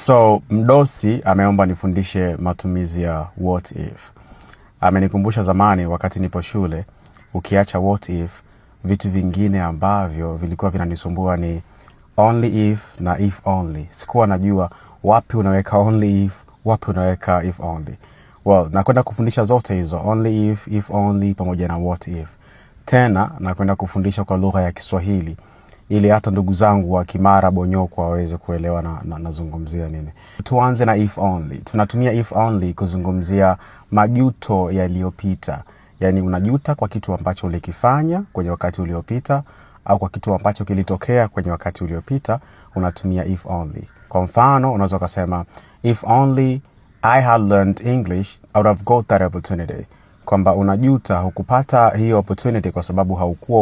So mdosi ameomba nifundishe matumizi ya what if. Amenikumbusha zamani wakati nipo shule, ukiacha what if, vitu vingine ambavyo vilikuwa vinanisumbua ni only if na if only. Sikuwa najua wapi unaweka only if, wapi unaweka if only. Well, nakwenda kufundisha zote hizo, only if only, pamoja na what if. Tena nakwenda kufundisha kwa lugha ya Kiswahili, ili hata ndugu zangu wa Kimara Bonyokwa waweze kuelewa na nazungumzia nini. Tuanze na if only. Tunatumia if only kuzungumzia majuto yaliyopita. Yani unajuta kwa kitu ambacho ulikifanya kwenye wakati uliopita, au kwa kitu ambacho kilitokea kwenye wakati uliopita, unatumia if only. Kwa mfano, unaweza kusema if only I had learned English, I would have got that opportunity. Kwamba unajuta hukupata hiyo opportunity kwa sababu haukuwa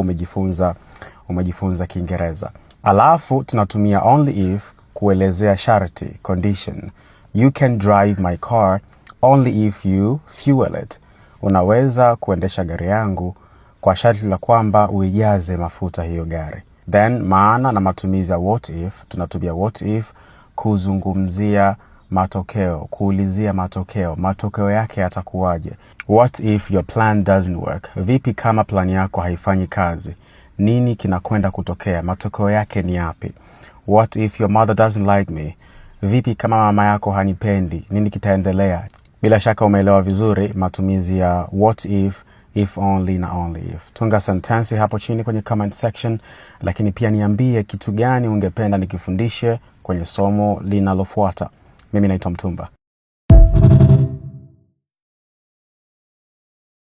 umejifunza Kiingereza. Alafu tunatumia only if kuelezea sharti, condition. You can drive my car only if you fuel it. Unaweza kuendesha gari yangu kwa sharti la kwamba uijaze mafuta hiyo gari. Then maana na matumizi ya what if, tunatumia what if kuzungumzia matokeo, kuulizia matokeo yake yatakuwaje. What if your plan doesn't work? Vipi kama plan yako haifanyi kazi? Nini kinakwenda kutokea? Matokeo yake ni yapi? What if your mother doesn't like me? Vipi kama mama yako hanipendi? Nini kitaendelea? Bila shaka umeelewa vizuri matumizi ya what if only na only if. Tunga sentensi hapo chini kwenye comment section, lakini pia niambie kitu gani ungependa nikifundishe kwenye somo linalofuata. Mimi naitwa Mtumba.